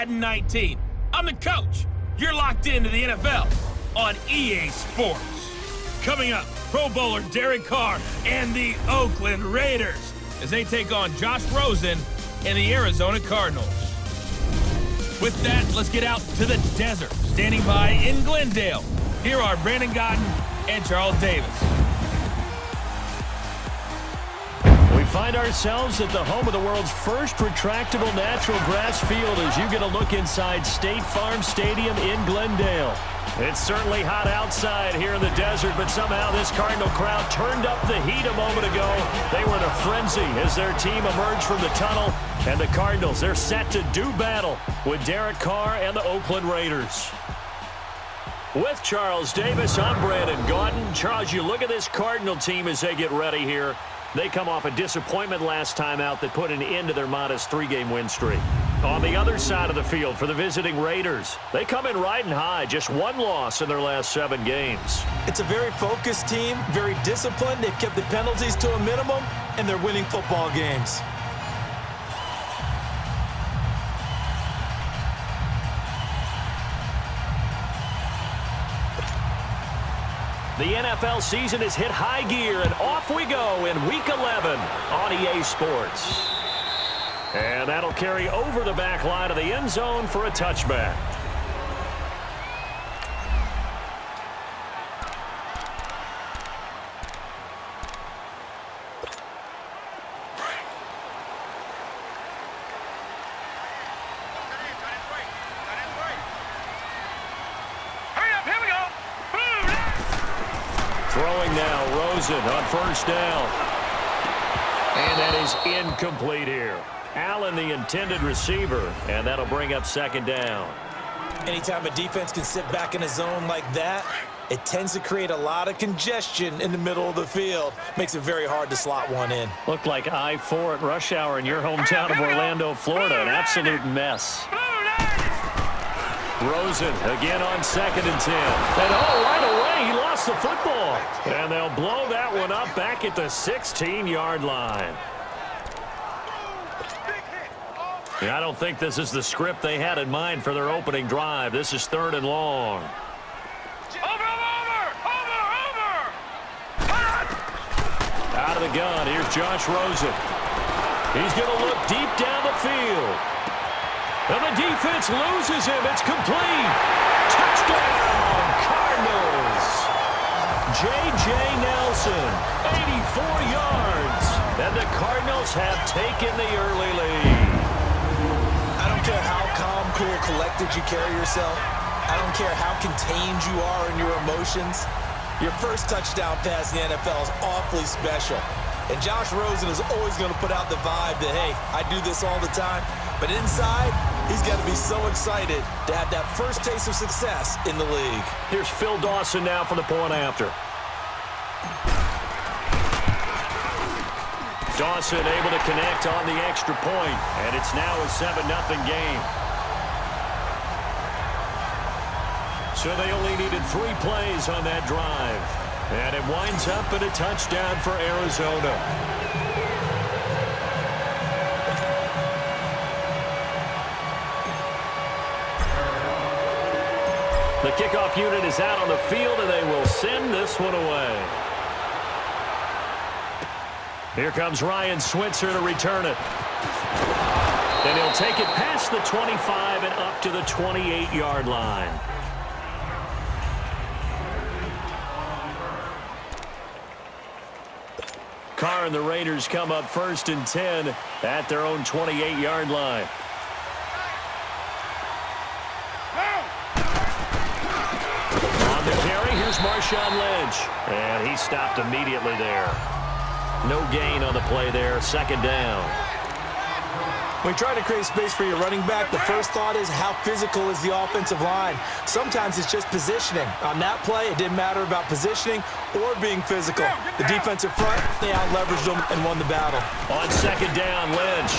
Madden 19. I'm the coach. You're locked into the NFL on EA Sports. Coming up, Pro Bowler Derek Carr and the Oakland Raiders as they take on Josh Rosen and the Arizona Cardinals. With that, let's get out to the desert. Standing by in Glendale, here are Brandon Godden and Charles Davis. We find ourselves at the home of the world's first retractable natural grass field as you get a look inside State Farm Stadium in Glendale. It's certainly hot outside here in the desert, but somehow this Cardinal crowd turned up the heat a moment ago. They were in a frenzy as their team emerged from the tunnel, and the Cardinals, they're set to do battle with Derek Carr and the Oakland Raiders. With Charles Davis, I'm Brandon Godden. Charles, you look at this Cardinal team as they get ready here. They come off a disappointment last time out that put an end to their modest 3-game win streak. On the other side of the field for the visiting Raiders, they come in riding high, just one loss in their last 7 games. It's a very focused team, very disciplined. They've kept the penalties to a minimum, and they're winning football games. The NFL season has hit high gear, and off we go in Week 11 on EA Sports. And that'll carry over the back line of the end zone for a touchback. Throwing now, Rosen on first down. And that is incomplete here. Allen, the intended receiver, and that'll bring up second down. Anytime a defense can sit back in a zone like that, it tends to create a lot of congestion in the middle of the field. Makes it very hard to slot one in. Looked like I-4 at rush hour in your hometown of Orlando, Florida. An absolute mess. Rosen again on 2nd and 10. And right away, he lost the football. And they'll blow that one up back at the 16-yard line. Yeah, I don't think this is the script they had in mind for their opening drive. This is 3rd and long. Out of the gun, here's Josh Rosen. He's going to look deep down the field. And the defense loses him. It's complete. Touchdown, Cardinals. J.J. Nelson, 84 yards. And the Cardinals have taken the early lead. I don't care how calm, cool, collected you carry yourself. I don't care how contained you are in your emotions. Your first touchdown pass in the NFL is awfully special. And Josh Rosen is always going to put out the vibe that, hey, I do this all the time. But inside, he's got to be so excited to have that first taste of success in the league. Here's Phil Dawson now for the point after. Dawson able to connect on the extra point, and it's now a 7-0 game. So they only needed 3 plays on that drive. And it winds up in a touchdown for Arizona. The kickoff unit is out on the field, and they will send this one away. Here comes Ryan Switzer to return it. And he'll take it past the 25 and up to the 28-yard line. Carr and the Raiders come up 1st and 10 at their own 28-yard line. On the carry, here's Marshawn Lynch. And he stopped immediately there. No gain on the play there. 2nd down. When you try to create space for your running back, the first thought is how physical is the offensive line. Sometimes it's just positioning. On that play, it didn't matter about positioning or being physical. The defensive front, they out-leveraged them and won the battle. On 2nd down, Lynch.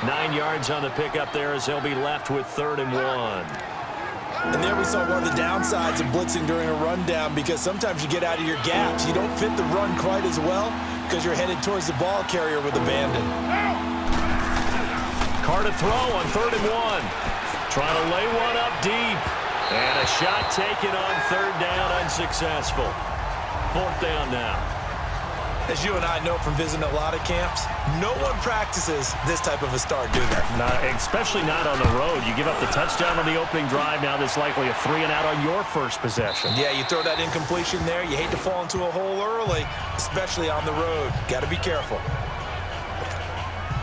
9 yards on the pickup there as they'll be left with 3rd and 1. And there we saw one of the downsides of blitzing during a rundown, because sometimes you get out of your gaps. You don't fit the run quite as well because you're headed towards the ball carrier with abandon. Carr to throw on 3rd and 1. Trying to lay one up deep. And a shot taken on 3rd down, unsuccessful. 4th down now. As you and I know from visiting a lot of camps, no one practices this type of a start, do they? Especially not on the road. You give up the touchdown on the opening drive. Now there's likely a 3-and-out on your first possession. Yeah, you throw that incompletion there. You hate to fall into a hole early, especially on the road. Got to be careful.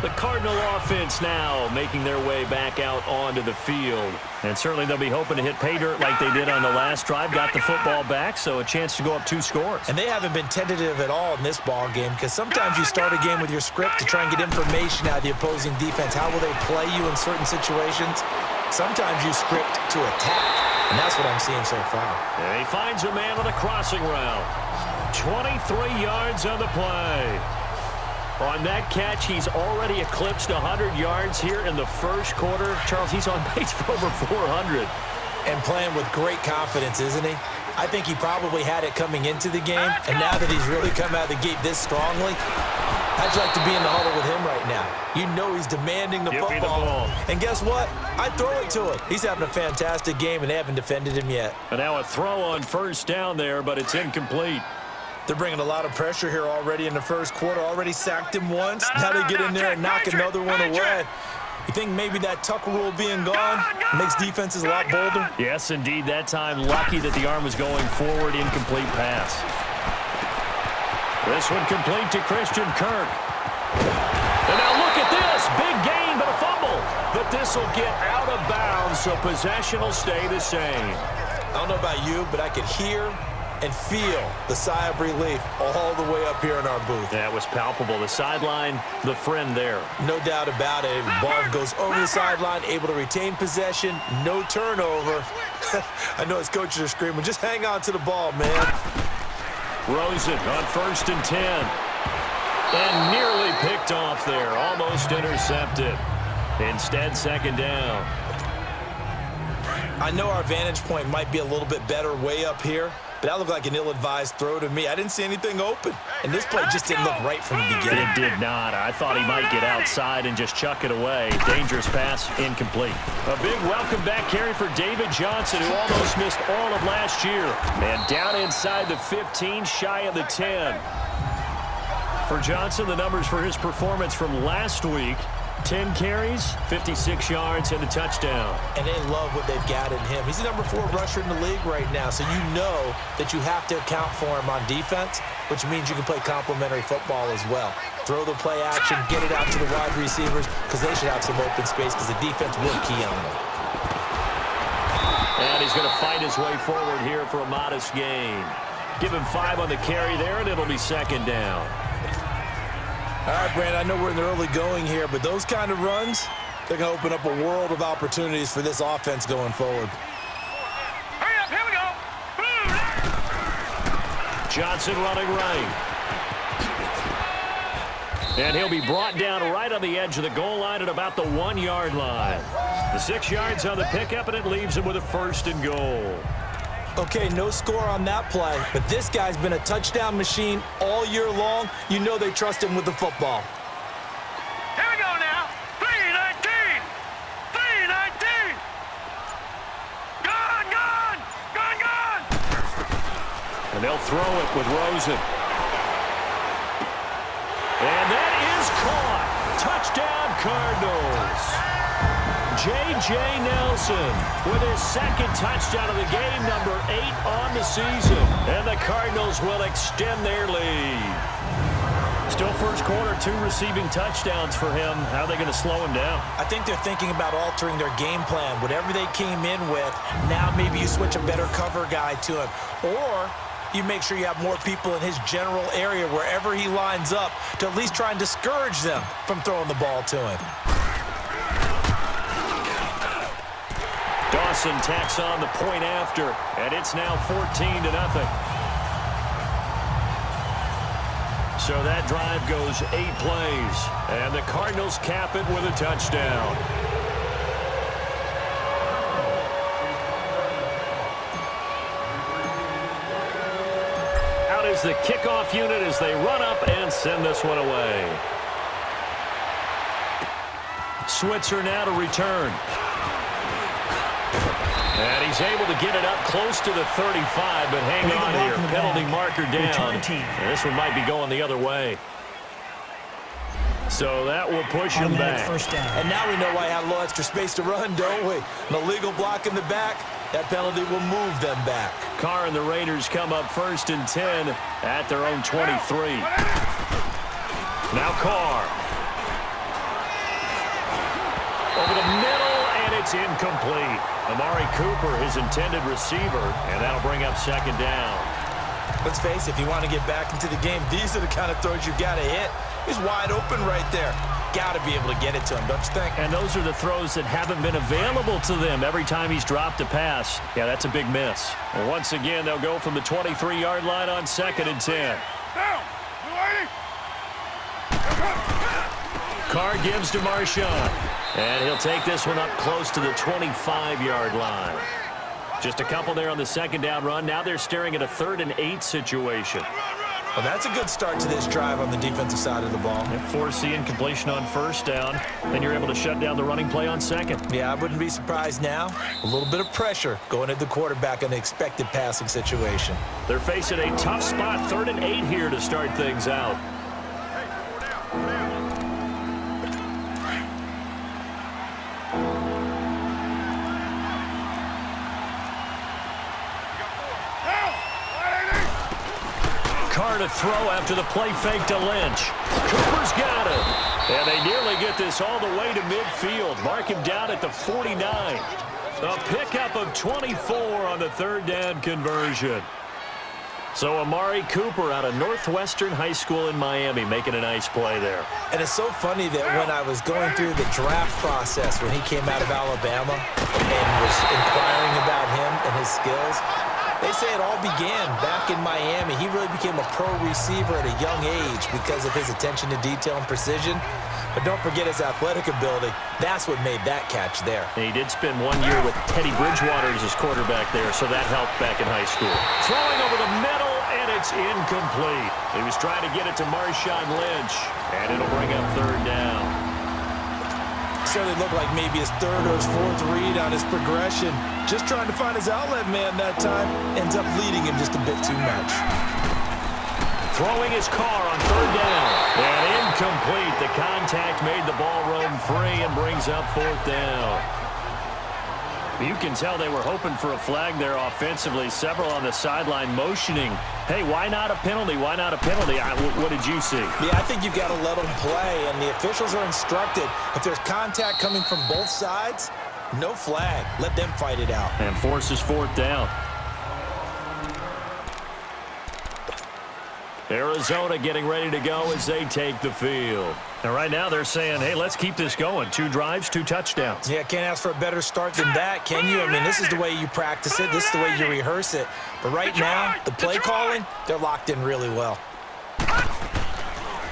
The Cardinal offense now making their way back out onto the field. And certainly they'll be hoping to hit pay dirt like they did on the last drive. Got the football back, so a chance to go up 2 scores. And they haven't been tentative at all in this ball game, because sometimes you start a game with your script to try and get information out of the opposing defense. How will they play you in certain situations? Sometimes you script to attack, and that's what I'm seeing so far. And he finds a man on the crossing route. 23 yards on the play. On that catch, he's already eclipsed 100 yards here in the first quarter. Charles, he's on pace for over 400. And playing with great confidence, isn't he? I think he probably had it coming into the game, and now that he's really come out of the gate this strongly, I'd like to be in the huddle with him right now. You know he's demanding the football. And guess what? I'd throw it to him. He's having a fantastic game, and they haven't defended him yet. And now a throw on 1st down there, but it's incomplete. They're bringing a lot of pressure here already in the first quarter. Already sacked him once. Now they get in there and knock another one away. You think maybe that Tucker rule being gone makes defenses a lot bolder? Yes, indeed. That time, lucky that the arm was going forward. Incomplete pass. This one complete to Christian Kirk. And now look at this. Big gain, but a fumble. But this will get out of bounds, so possession will stay the same. I don't know about you, but I could hear and feel the sigh of relief all the way up here in our booth. That was palpable. The sideline, the friend there. No doubt about it. The ball goes over the sideline, able to retain possession, no turnover. I know his coaches are screaming, just hang on to the ball, man. Rosen on 1st and 10. And nearly picked off there. Almost intercepted. Instead, 2nd down. I know our vantage point might be a little bit better way up here, but that looked like an ill-advised throw to me. I didn't see anything open, and this play just didn't look right from the beginning. It did not. I thought he might get outside and just chuck it away. Dangerous pass, incomplete. A big welcome back carry for David Johnson, who almost missed all of last year. And down inside the 15, shy of the 10. For Johnson, the numbers for his performance from last week: 10 carries, 56 yards, and a touchdown. And they love what they've got in him. He's the number 4 rusher in the league right now, so you know that you have to account for him on defense, which means you can play complementary football as well. Throw the play action, get it out to the wide receivers, because they should have some open space, because the defense will key on them. And he's going to fight his way forward here for a modest gain. Give him 5 on the carry there, and it'll be 2nd down. All right, Brandon, I know we're in the early going here, but those kind of runs, they're going to open up a world of opportunities for this offense going forward. Hurry up, here we go. Johnson running right. And he'll be brought down right on the edge of the goal line at about the 1-yard line. The 6 yards on the pickup, and it leaves him with a 1st and goal. Okay, no score on that play, but this guy's been a touchdown machine all year long. You know they trust him with the football. Here we go now. 3-19. 3-19. Gone, gone. Gone, gone. And they'll throw it with Rosen. And that is caught. Touchdown, Cardinals. J.J. Nelson with his 2nd touchdown of the game, number 8 on the season. And the Cardinals will extend their lead. Still first quarter, 2 receiving touchdowns for him. How are they going to slow him down? I think they're thinking about altering their game plan. Whatever they came in with, now maybe you switch a better cover guy to him. Or you make sure you have more people in his general area wherever he lines up to at least try and discourage them from throwing the ball to him. Dawson tacks on the point after, and it's now 14-0. So that drive goes 8 plays, and the Cardinals cap it with a touchdown. Out is the kickoff unit as they run up and send this one away. Switzer now to return. And he's able to get it up close to the 35, but hang on here. Penalty marker down. And this one might be going the other way. So that will push him back. And now we know why he had a little extra space to run, don't we? An illegal block in the back. That penalty will move them back. Carr and the Raiders come up 1st and 10 at their own 23. Now Carr. Over the middle, and it's incomplete. Amari Cooper, his intended receiver, and that'll bring up 2nd down. Let's face it, if you want to get back into the game, these are the kind of throws you got to hit. He's wide open right there. Got to be able to get it to him, don't you think? And those are the throws that haven't been available to them every time he's dropped a pass. Yeah, that's a big miss. And once again, they'll go from the 23-yard line on 2nd and 10. Carr gives to Marshawn. And he'll take this one up close to the 25-yard line. Just a couple there on the 2nd down run. Now they're staring at a 3rd and 8 situation. Well, that's a good start to this drive on the defensive side of the ball. Force incompletion on 1st down. Then you're able to shut down the running play on 2nd. Yeah, I wouldn't be surprised now. A little bit of pressure going at the quarterback in the expected passing situation. They're facing a tough spot, 3rd and 8 here to start things out. Carr to throw after the play fake to Lynch. Cooper's got it. And they nearly get this all the way to midfield. Mark him down at the 49. A pickup of 24 on the 3rd down conversion. So Amari Cooper out of Northwestern High School in Miami making a nice play there. And it's so funny that when I was going through the draft process when he came out of Alabama and was inquiring about him and his skills, they say it all began back in Miami. He really became a pro receiver at a young age because of his attention to detail and precision. But don't forget his athletic ability. That's what made that catch there. And he did spend 1 year with Teddy Bridgewater as his quarterback there, so that helped back in high school. Throwing over the middle, and it's incomplete. He was trying to get it to Marshawn Lynch, and it'll bring up 3rd down. Certainly looked like maybe his 3rd or his 4th read on his progression. Just trying to find his outlet man that time. Ends up leading him just a bit too much. Throwing his Carr on 3rd down. And incomplete. The contact made the ball roam free and brings up 4th down. You can tell they were hoping for a flag there offensively. Several on the sideline motioning. Hey, why not a penalty? Why not a penalty? What did you see? Yeah, I think you've got to let them play, and the officials are instructed. If there's contact coming from both sides, no flag. Let them fight it out. And forces 4th down. Arizona getting ready to go as they take the field. And right now they're saying, hey, let's keep this going. 2 drives, 2 touchdowns. Yeah, can't ask for a better start than that, can you? I mean, this is the way you practice it. This is the way you rehearse it. But right now, the play calling, they're locked in really well.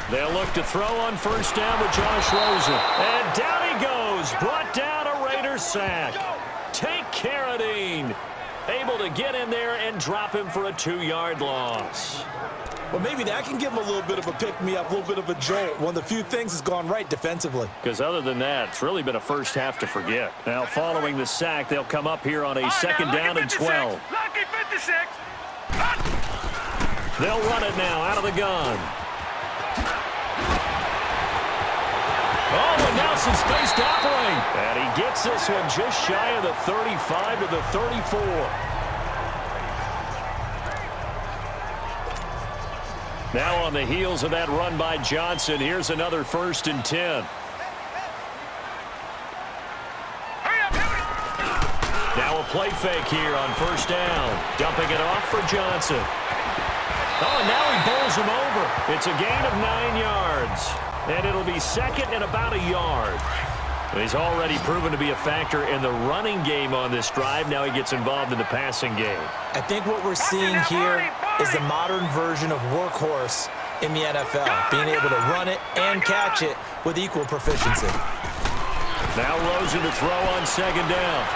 They'll look to throw on 1st down with Josh Rosen. And down he goes. Brought down a Raider sack. Take Carradine. Able to get in there and drop him for a 2-yard loss. Well, maybe that can give him a little bit of a pick-me-up, a little bit of a jolt. One of the few things has gone right defensively. Because other than that, it's really been a first half to forget. Now, following the sack, they'll come up here on a 2nd down and 12. Lucky 56. They'll run it now out of the gun. Oh, and now some space to operate. And he gets this one just shy of the 35 to the 34. Now on the heels of that run by Johnson, here's another 1st and 10. Now a play fake here on 1st down. Dumping it off for Johnson. Oh, and now he bowls him over. It's a gain of 9 yards. And it'll be 2nd and about a yard. He's already proven to be a factor in the running game on this drive. Now he gets involved in the passing game. I think what we're seeing here is the modern version of workhorse in the NFL, being able to run it and catch it with equal proficiency. Now Rosen to throw on 2nd down.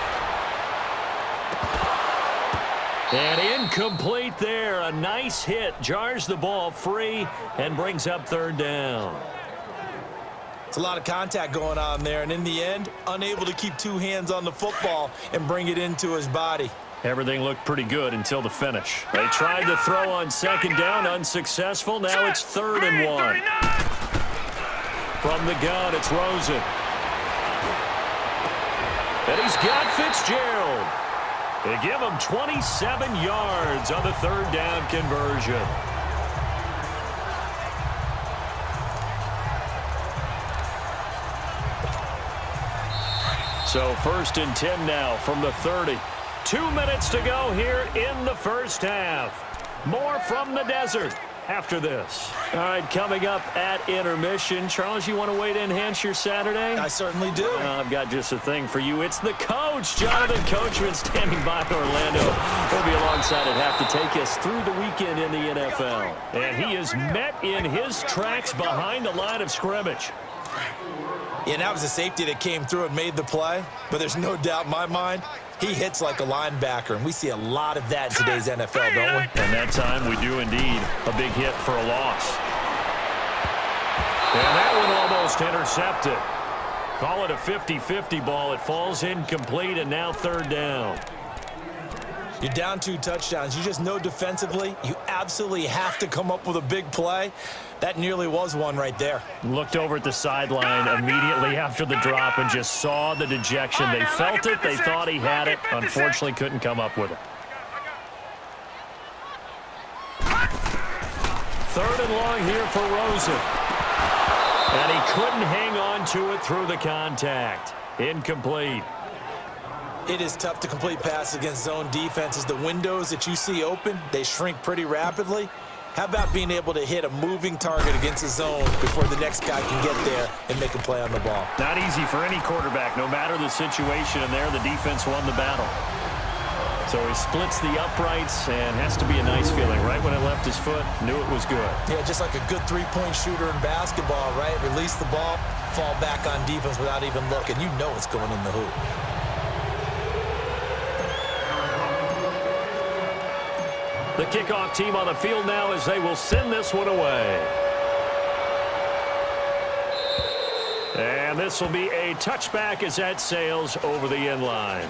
And incomplete there. A nice hit. Jars the ball free and brings up 3rd down. It's a lot of contact going on there, and in the end, unable to keep two hands on the football and bring it into his body. Everything looked pretty good until the finish. They tried to throw on second down, unsuccessful. Now it's 3rd and 1. From the gun, it's Rosen. And he's got Fitzgerald. They give him 27 yards on the 3rd down conversion. So 1st and 10 now from the 30. 2 minutes to go here in the first half. More from the desert after this. All right, coming up at intermission. Charles, you want to wait to enhance your Saturday? I certainly do. I've got just a thing for you. It's the coach, Jonathan Coachman, standing by in Orlando. He'll be alongside at half to take us through the weekend in the NFL. And he is met in his tracks behind the line of scrimmage. Yeah, that was a safety that came through and made the play, but there's no doubt in my mind, he hits like a linebacker, and we see a lot of that in today's NFL, don't we? And that time we do indeed. A big hit for a loss. And that one almost intercepted. Call it a 50-50 ball. It falls incomplete, and now 3rd down. You're down 2 touchdowns. You just know defensively you absolutely have to come up with a big play. That nearly was one right there. Looked over at the sideline immediately after the drop and just saw the dejection. They felt it. They thought he had it. Unfortunately, couldn't come up with it. 3rd and long here for Rosen. And he couldn't hang on to it through the contact. Incomplete. It is tough to complete passes against zone defenses. The windows that you see open, they shrink pretty rapidly. How about being able to hit a moving target against a zone before the next guy can get there and make a play on the ball? Not easy for any quarterback, no matter the situation, and there the defense won the battle. So he splits the uprights, and has to be a nice feeling. Right when it left his foot, knew it was good. Yeah, just like a good three-point shooter in basketball, right? Release the ball, fall back on defense without even looking. You know it's going in the hoop. The kickoff team on the field now as they will send this one away. And this will be a touchback as that sails over the end line.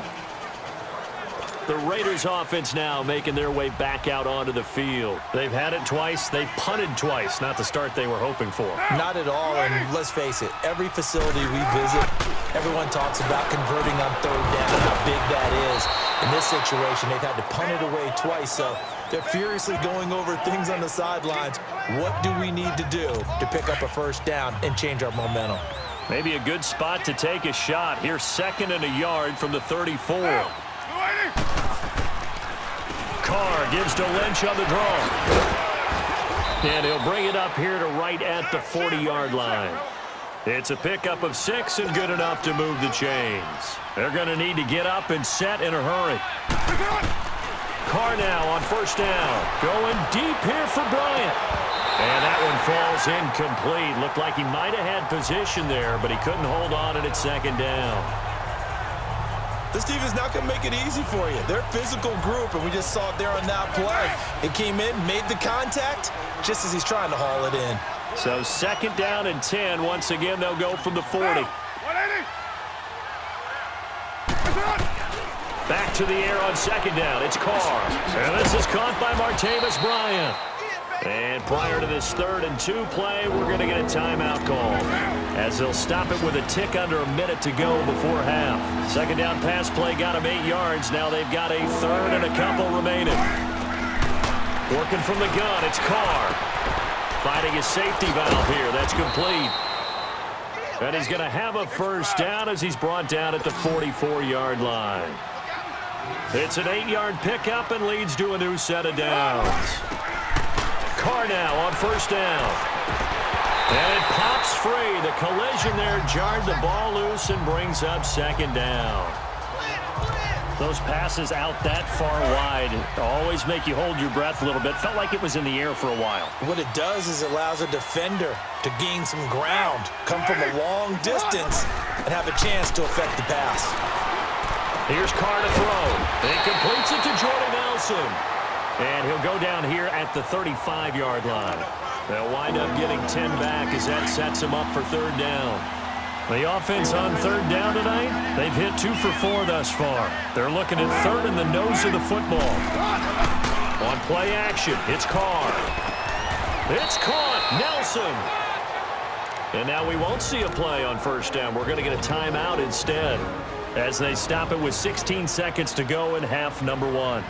The Raiders offense now making their way back out onto the field. They've had it twice. They've punted twice. Not the start they were hoping for. Not at all, and let's face it, every facility we visit, everyone talks about converting on 3rd down, how big that is. In this situation, they've had to punt it away twice, so they're furiously going over things on the sidelines. What do we need to do to pick up a 1st down and change our momentum? Maybe a good spot to take a shot. Here's 2nd and a yard from the 34. Carr gives to Lynch on the draw. And he'll bring it up here to right at the 40-yard line. It's a pickup of 6 and good enough to move the chains. They're going to need to get up and set in a hurry. Carr now on 1st down. Going deep here for Bryant. And that one falls incomplete. Looked like he might have had position there, but he couldn't hold on at 2nd down. This team is not going to make it easy for you. They're a physical group, and we just saw it there on that play. It came in, made the contact, just as he's trying to haul it in. So 2nd down and 10. Once again, they'll go from the 40. Back to the air on 2nd down. It's Carr. And this is caught by Martavis Bryant. And prior to this 3rd and 2 play, we're going to get a timeout call, as they'll stop it with a tick under a minute to go before half. 2nd down pass play got them 8 yards. Now they've got a 3rd and a couple remaining. Working from the gun, it's Carr. Finding his safety valve here. That's complete. And he's going to have a 1st down as he's brought down at the 44-yard line. It's an 8-yard pickup and leads to a new set of downs. Carr now on 1st down. And it pops free. The collision there jarred the ball loose and brings up 2nd down. Those passes out that far wide always make you hold your breath a little bit. Felt like it was in the air for a while. What it does is it allows a defender to gain some ground, come from a long distance, and have a chance to affect the pass. Here's Carr to throw. He completes it to Jordy Nelson. And he'll go down here at the 35-yard line. They'll wind up getting 10 back as that sets them up for third down. The offense on third down tonight, they've hit 2 for 4 thus far. They're looking at third in the nose of the football. On play action, it's Carr. It's caught, Nelson. And now we won't see a play on first down. We're going to get a timeout instead as they stop it with 16 seconds to go in half number 1.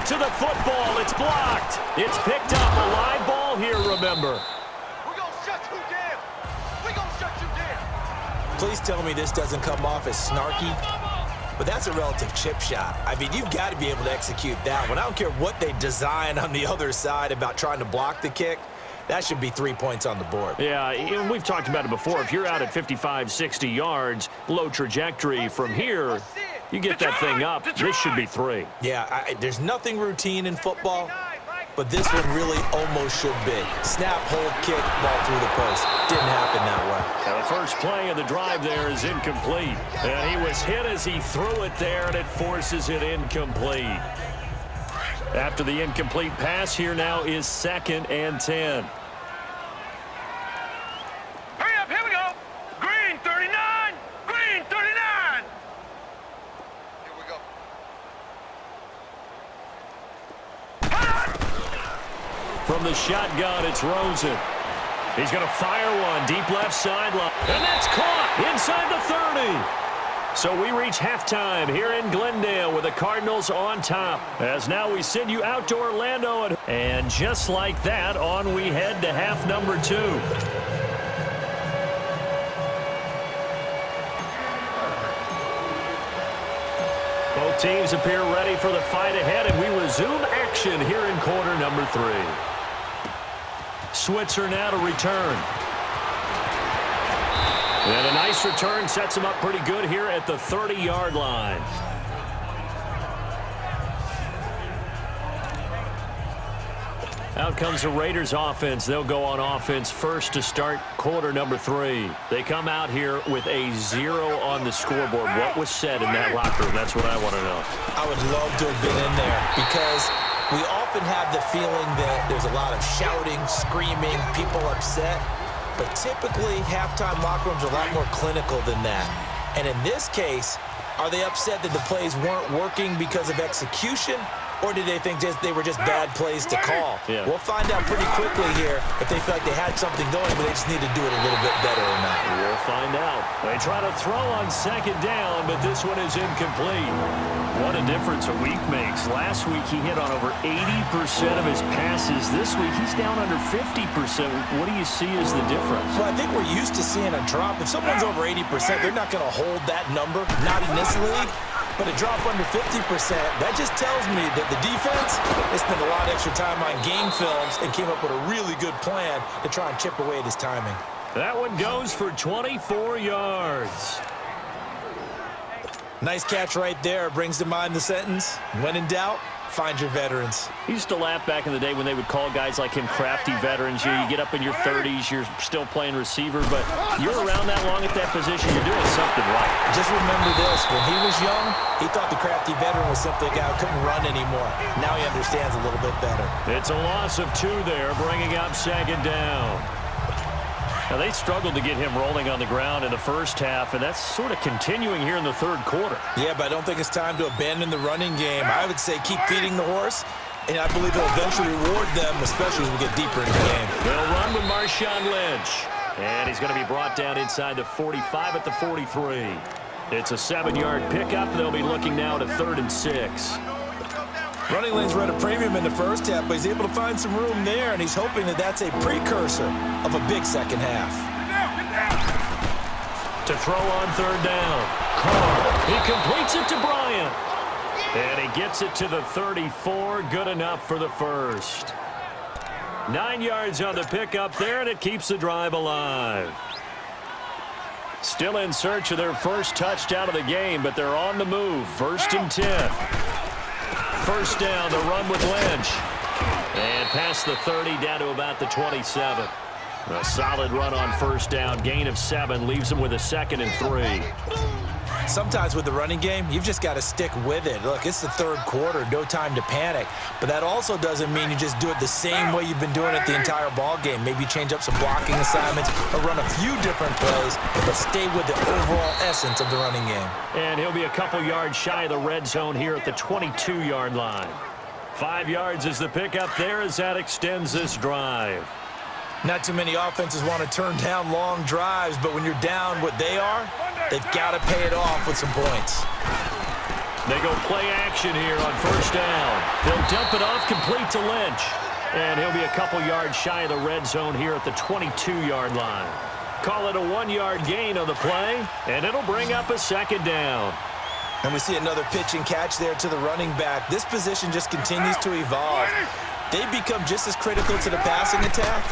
To the football, it's blocked. It's picked up, a live ball here, remember. We're going to shut you down. We're going to shut you down. Please tell me this doesn't come off as snarky, but that's a relative chip shot. I mean, you've got to be able to execute that one. I don't care what they design on the other side about trying to block the kick. That should be 3 points on the board. Yeah, and we've talked about it before. If you're out at 55, 60 yards, low trajectory from here, you get that thing up, this should be 3. Yeah, there's nothing routine in football, but this one really almost should be. Snap, hold, kick, ball through the post. Didn't happen that way. Now the first play of the drive there is incomplete. And he was hit as he threw it there, and it forces it incomplete. After the incomplete pass, here now is 2nd and 10. Hurry up, here we go. Green 39, green 39. Here we go. From the shotgun, it's Rosen. He's going to fire one deep left sideline. And that's caught inside the 30. So we reach halftime here in Glendale with the Cardinals on top. As now we send you out to Orlando. And just like that, on we head to half number 2. Both teams appear ready for the fight ahead, and we resume action here in quarter number 3. Switzer now to return. And a nice return sets him up pretty good here at the 30-yard line. Out comes the Raiders offense. They'll go on offense first to start quarter number 3. They come out here with a 0 on the scoreboard. What was said in that locker room? That's what I want to know. I would love to have been in there because we often have the feeling that there's a lot of shouting, screaming, people upset. But typically, halftime locker rooms are a lot more clinical than that. And in this case, are they upset that the plays weren't working because of execution? Or did they think they were just bad plays to call? Yeah. We'll find out pretty quickly here if they feel like they had something going, but they just need to do it a little bit better or not. We'll find out. They try to throw on 2nd down, but this one is incomplete. What a difference a week makes. Last week he hit on over 80% of his passes. This week he's down under 50%. What do you see as the difference? Well, I think we're used to seeing a drop. If someone's over 80%, they're not going to hold that number, not in this league. But a drop under 50%, that just tells me that the defense, they spent a lot of extra time on game films and came up with a really good plan to try and chip away at his timing. That one goes for 24 yards. Nice catch right there. Brings to mind the sentence, when in doubt, find your veterans. I used to laugh back in the day when they would call guys like him crafty veterans. You get up in your 30s, you're still playing receiver, but you're around that long at that position, you're doing something right. Just remember this, when he was young, he thought the crafty veteran was simply a guy who couldn't run anymore. Now he understands a little bit better. It's a loss of 2 there, bringing up 2nd down. Now, they struggled to get him rolling on the ground in the first half, and that's sort of continuing here in the 3rd quarter. Yeah, but I don't think it's time to abandon the running game. I would say keep feeding the horse, and I believe it'll eventually reward them, especially as we get deeper into the game. They'll run with Marshawn Lynch, and he's going to be brought down inside the 45 at the 43. It's a 7-yard pickup. They'll be looking now to 3rd and 6. Running lanes were at a premium in the first half, but he's able to find some room there, and he's hoping that that's a precursor of a big second half. To throw on 3rd down. Carr, he completes it to Bryant. And he gets it to the 34, good enough for the first. 9 yards on the pickup there, and it keeps the drive alive. Still in search of their first touchdown of the game, but they're on the move. 1st and 10. First down, the run with Lynch. And past the 30 down to about the 27. A solid run on 1st down. Gain of 7 leaves them with a 2nd and 3. Sometimes with the running game, you've just got to stick with it. Look, it's the third quarter, no time to panic. But that also doesn't mean you just do it the same way you've been doing it the entire ball game. Maybe change up some blocking assignments or run a few different plays, but stay with the overall essence of the running game. And he'll be a couple yards shy of the red zone here at the 22-yard line. 5 yards is the pickup there as that extends this drive. Not too many offenses want to turn down long drives, but when you're down what they are, they've got to pay it off with some points. They go play action here on first down. They'll dump it off complete to Lynch. And he'll be a couple yards shy of the red zone here at the 22-yard line. Call it a 1-yard gain on the play, and it'll bring up a second down. And we see another pitch and catch there to the running back. This position just continues to evolve. They become just as critical to the passing attack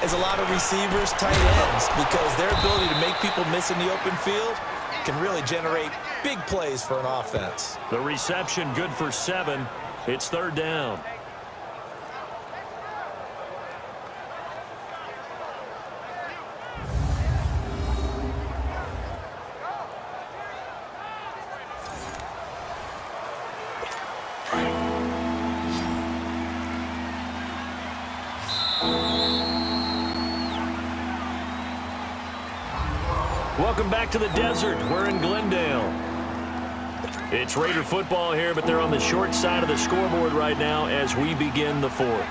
as a lot of receivers, tight ends, because their ability to make people miss in the open field can really generate big plays for an offense. The reception good for 7. It's third down. Welcome back to the desert. We're in Glendale. It's Raider football here, but they're on the short side of the scoreboard right now as we begin the fourth.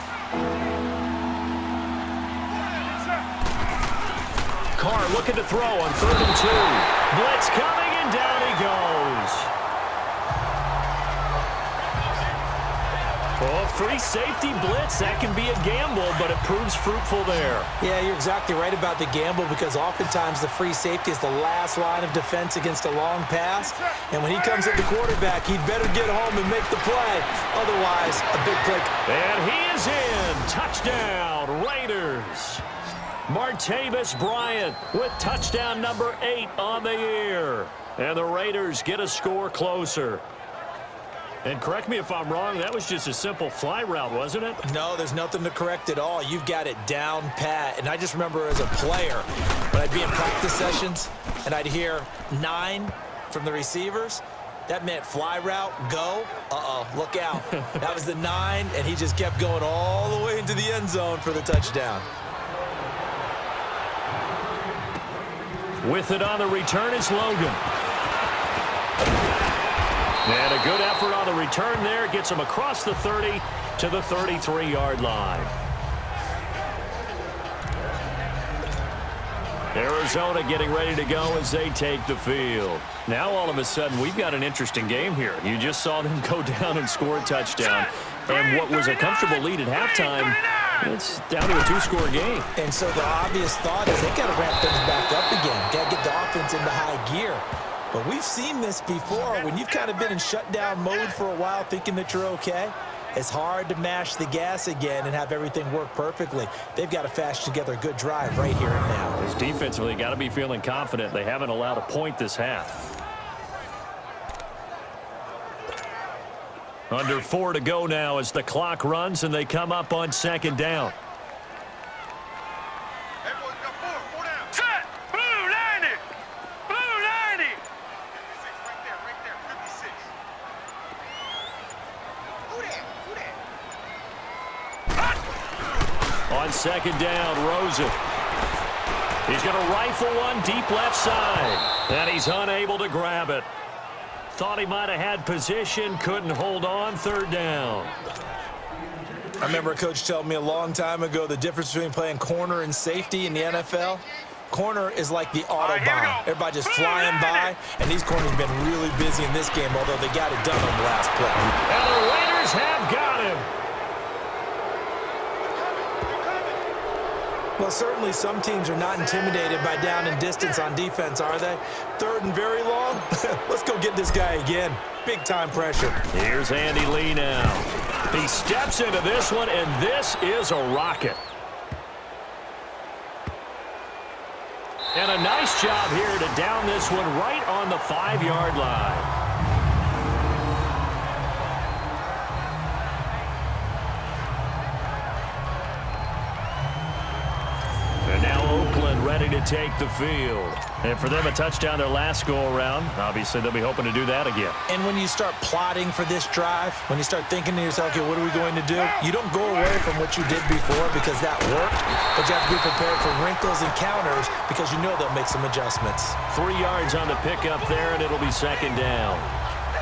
Carr looking to throw on 3rd and 2. Blitz coming, and down he goes. Oh, free safety blitz. That can be a gamble, but it proves fruitful there. Yeah, you're exactly right about the gamble, because oftentimes the free safety is the last line of defense against a long pass. And when he comes at the quarterback, he'd better get home and make the play. Otherwise, a big play. And he is in. Touchdown, Raiders. Martavis Bryant with touchdown number 8 on the year. And the Raiders get a score closer. And correct me if I'm wrong, that was just a simple fly route, wasn't it? No, there's nothing to correct at all. You've got it down pat. And I just remember as a player, when I'd be in practice sessions and I'd hear 9 from the receivers, that meant fly route, go. Uh-oh, look out. That was the 9, and he just kept going all the way into the end zone for the touchdown. With it on the return is Logan. And a good effort on the return there. Gets him across the 30 to the 33-yard line. Arizona getting ready to go as they take the field. Now all of a sudden we've got an interesting game here. You just saw them go down and score a touchdown. And what was a comfortable lead at halftime, it's down to a 2-score game. And so the obvious thought is they got to ramp things back up again. Got to get the offense into high gear. But we've seen this before. When you've kind of been in shutdown mode for a while thinking that you're okay, it's hard to mash the gas again and have everything work perfectly. They've got to fashion together a good drive right here and now. As defensively, got to be feeling confident. They haven't allowed a point this half. Under 4 to go now as the clock runs and they come up on 2nd down. On 2nd down, Rosen. He's going to rifle one deep left side. And he's unable to grab it. Thought he might have had position, couldn't hold on. 3rd down. I remember a coach telling me a long time ago the difference between playing corner and safety in the NFL. Corner is like the Autobahn. Everybody just flying by, and these corners have been really busy in this game, although they got it done on the last play. And the Raiders have got him. Well, certainly some teams are not intimidated by down and distance on defense, are they? 3rd and very long? Let's go get this guy again. Big-time pressure. Here's Andy Lee now. He steps into this one, and this is a rocket. And a nice job here to down this one right on the 5-yard line. And now Oakland ready to take the field. And for them, a touchdown their last go-around. Obviously, they'll be hoping to do that again. And when you start plotting for this drive, when you start thinking to yourself, okay, what are we going to do? You don't go away from what you did before because that worked, but you have to be prepared for wrinkles and counters because you know they'll make some adjustments. 3 yards on the pickup there, and it'll be second down.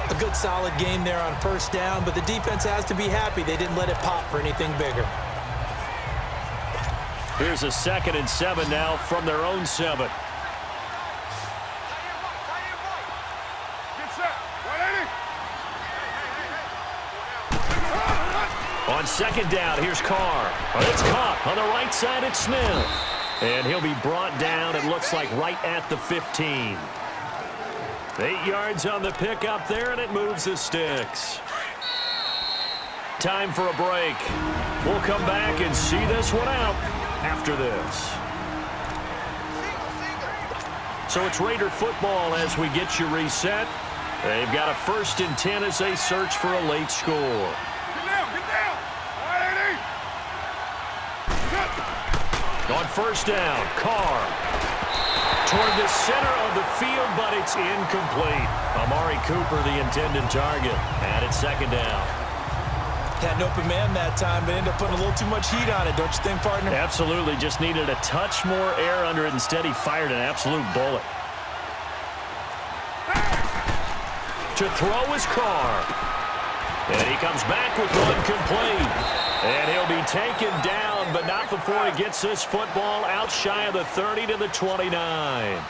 A good solid game there on first down, but the defense has to be happy they didn't let it pop for anything bigger. Here's a 2nd and 7 now from their own 7. On second down, here's Carr. It's caught on the right side. It's Smith. And he'll be brought down, it looks like, right at the 15. 8 yards on the pickup there, and it moves the sticks. Time for a break. We'll come back and see this one out after this. So it's Raider football as we get you reset. They've got a 1st and 10 as they search for a late score. On first down, Carr toward the center of the field, but it's incomplete. Amari Cooper, the intended target, and it's second down. Had an open man that time, but ended up putting a little too much heat on it, don't you think, partner? Absolutely. Just needed a touch more air under it. Instead, he fired an absolute bullet. To throw is Carr. And he comes back with one complete. And he'll be taken down, but not before he gets this football out shy of the 30 to the 29.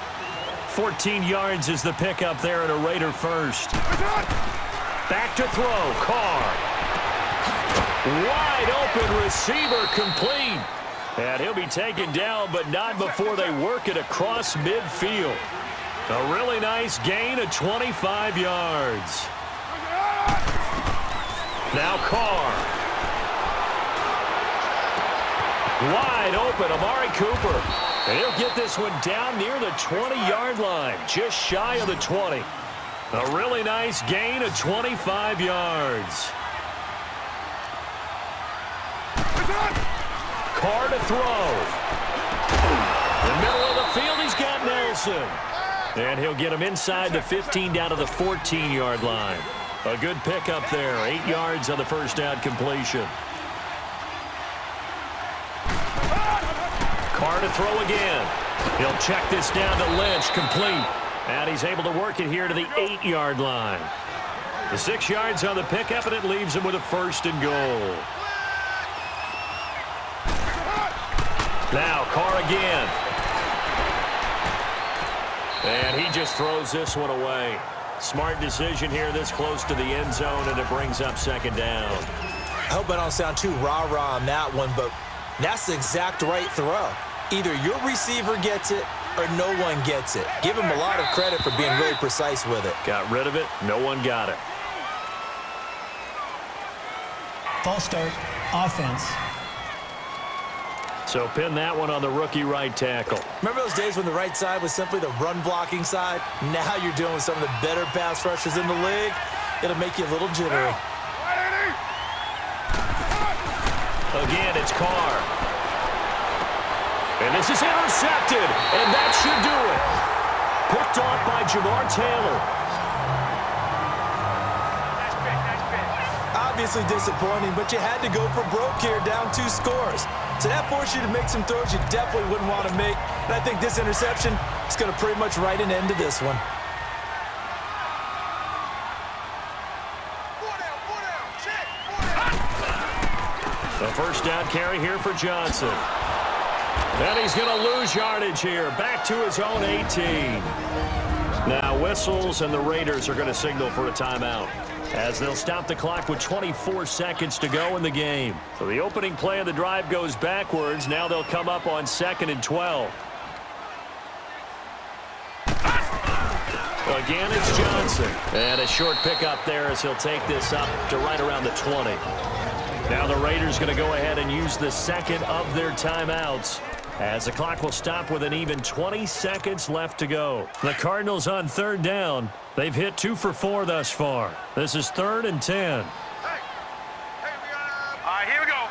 14 yards is the pickup there at a Raider first. Back to throw, Carr. Wide open receiver complete. And he'll be taken down, but not before they work it across midfield. A really nice gain of 25 yards. Now Carr. Wide open, Amari Cooper. And he'll get this one down near the 20-yard line, just shy of the 20. A really nice gain of 25 yards. Carr to throw. In the middle of the field, he's got Nelson. And he'll get him inside the 15 down to the 14-yard line. A good pickup there, 8 yards on the first down completion. Carr to throw again. He'll check this down to Lynch, complete. And he's able to work it here to the 8-yard line. The 6 yards on the pickup, and it leaves him with a 1st and goal. Now Carr again. And he just throws this one away. Smart decision here this close to the end zone, and it brings up second down. I hope I don't sound too rah-rah on that one, but that's the exact right throw. Either your receiver gets it or no one gets it. Give him a lot of credit for being really precise with it. Got rid of it. No one got it. False start, offense. So pin that one on the rookie right tackle. Remember those days when the right side was simply the run-blocking side? Now you're dealing with some of the better pass rushers in the league. It'll make you a little jittery. Again, it's Carr. And this is intercepted, and that should do it. Picked off by Jamar Taylor. Obviously disappointing, but you had to go for broke here, down 2 scores. So that forced you to make some throws you definitely wouldn't want to make. And I think this interception is going to pretty much write an end to this one. The first down carry here for Johnson. And he's going to lose yardage here. Back to his own 18. Now whistles, and the Raiders are going to signal for a timeout, as they'll stop the clock with 24 seconds to go in the game. So the opening play of the drive goes backwards. Now they'll come up on 2nd and 12. Again, it's Johnson. And a short pickup there as he'll take this up to right around the 20. Now the Raiders going to go ahead and use the second of their timeouts, as the clock will stop with an even 20 seconds left to go. The Cardinals on 3rd down. They've hit 2 for 4 thus far. This is 3rd and 10. All right, here we go.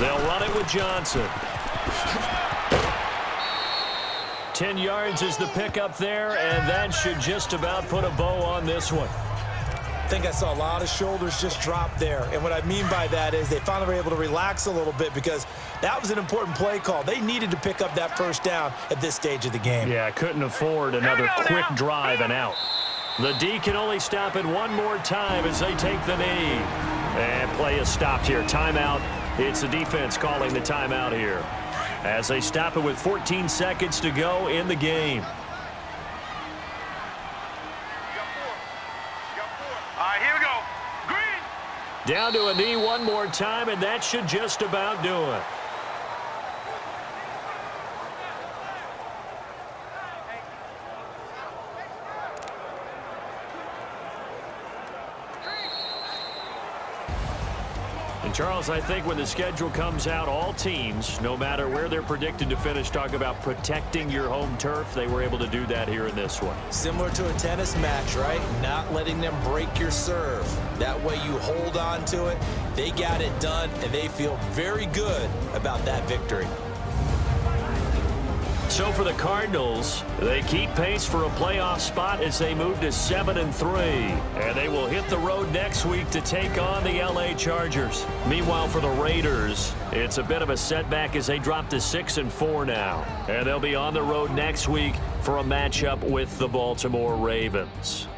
They'll run it with Johnson. 10 yards is the pickup there, and that should just about put a bow on this one. I think I saw a lot of shoulders just drop there. And what I mean by that is they finally were able to relax a little bit because that was an important play call. They needed to pick up that first down at this stage of the game. Yeah, couldn't afford another quick drive and out. The D can only stop it one more time as they take the knee. And play is stopped here. Timeout. It's the defense calling the timeout here as they stop it with 14 seconds to go in the game. Down to a knee one more time, and that should just about do it. And Charles, I think when the schedule comes out, all teams, no matter where they're predicted to finish, talk about protecting your home turf. They were able to do that here in this one. Similar to a tennis match, right? Not letting them break your serve. That way you hold on to it. They got it done, and they feel very good about that victory. So for the Cardinals, they keep pace for a playoff spot as they move to 7-3. And they will hit the road next week to take on the LA Chargers. Meanwhile, for the Raiders, it's a bit of a setback as they drop to 6-4 now. And they'll be on the road next week for a matchup with the Baltimore Ravens.